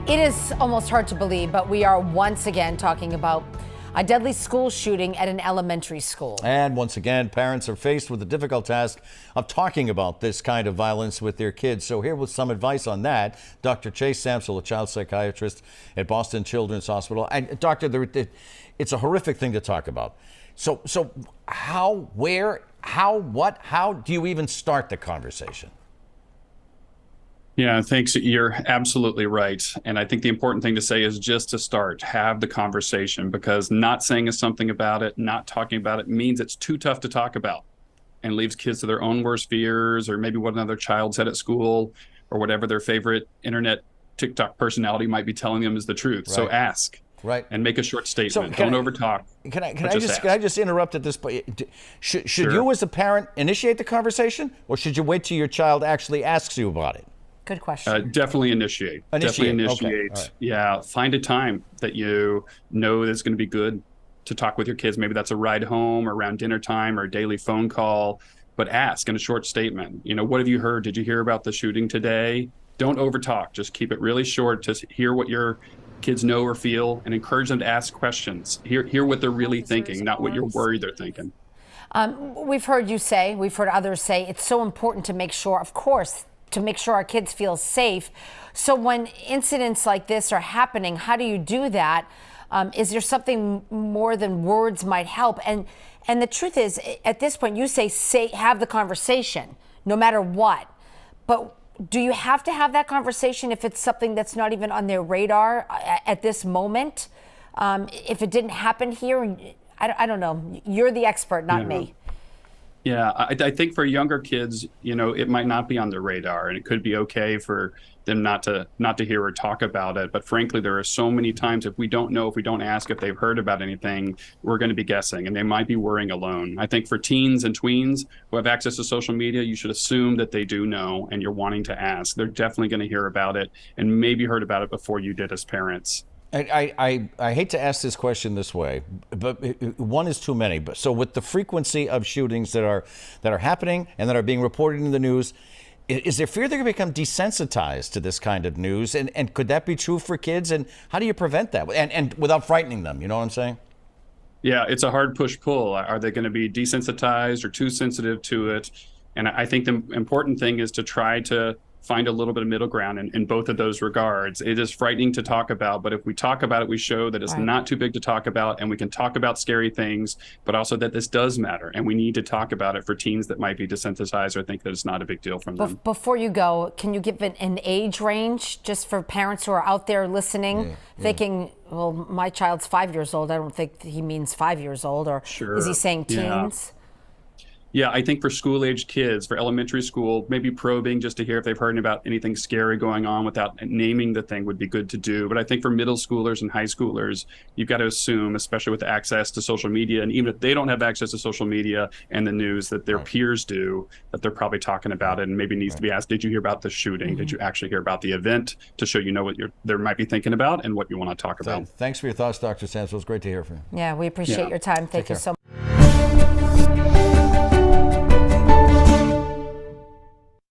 It is almost hard to believe, but we are once again talking about a deadly school shooting at an elementary school. And once again, parents are faced with the difficult task of talking about this kind of violence with their kids. So here with some advice on that, Dr. Chase Samsel, a child psychiatrist at Boston Children's Hospital. And doctor, it's a horrific thing to talk about. So how, where, how do you even start the conversation? Yeah, thanks. You're absolutely right. And I think the important thing to say is just to start, have the conversation, because not saying something about it, not talking about it means it's too tough to talk about and leaves kids to their own worst fears, or maybe what another child said at school, or whatever their favorite internet TikTok personality might be telling them is the truth. Right. So ask. Right. And make a short statement. Don't overtalk. Can I just interrupt at this point? Should Sure. you as a parent initiate the conversation, or should you wait till your child actually asks you about it? Good question. Definitely initiate. Definitely initiate. Okay. Right. Yeah. Find a time that you know that's going to be good to talk with your kids. Maybe that's a ride home or around dinner time or a daily phone call, but ask in a short statement. You know, what have you heard? Did you hear about the shooting today? Don't overtalk. Just keep it really short to hear what your kids know or feel, and encourage them to ask questions. Hear what they're really thinking, not what you're worried they're thinking. We've heard others say, it's so important to make sure, of course, to make sure our kids feel safe. So when incidents like this are happening, how do you do that? Is there something more than words might help? And the truth is, at this point, you say have the conversation, no matter what. But do you have to have that conversation if it's something that's not even on their radar at this moment? If it didn't happen here, I don't know. You're the expert, not me. Yeah, I think for younger kids, you know, it might not be on their radar, and it could be okay for them not to hear or talk about it. But frankly, there are so many times if we don't ask if they've heard about anything, we're going to be guessing, and they might be worrying alone. I think for teens and tweens who have access to social media, you should assume that they do know, and you're wanting to ask. They're definitely going to hear about it, and maybe heard about it before you did as parents. I hate to ask this question this way, but one is too many. But so with the frequency of shootings that are happening and that are being reported in the news, is there fear they're going to become desensitized to this kind of news? And could that be true for kids? And how do you prevent that? And without frightening them, you know what I'm saying? Yeah, it's a hard push-pull. Are they going to be desensitized or too sensitive to it? And I think the important thing is to try to find a little bit of middle ground in both of those regards. It is frightening to talk about, but if we talk about it, we show that it's not too big to talk about, and we can talk about scary things, but also that this does matter, and we need to talk about it for teens that might be desensitized or think that it's not a big deal from them. Before you go, can you give an age range just for parents who are out there listening, thinking, well, my child's 5 years old. I don't think he means 5 years old, or is he saying teens? Yeah, I think for school-age kids, for elementary school, maybe probing just to hear if they've heard about anything scary going on without naming the thing would be good to do. But I think for middle schoolers and high schoolers, you've got to assume, especially with access to social media, and even if they don't have access to social media and the news that their peers do, that they're probably talking about it, and maybe needs to be asked, did you hear about the shooting? Did you actually hear about the event? To show you know what they might be thinking about and what you want to talk about. Thanks for your thoughts, Dr. Samsel. It's great to hear from you. Yeah, we appreciate your time. Thank you so much.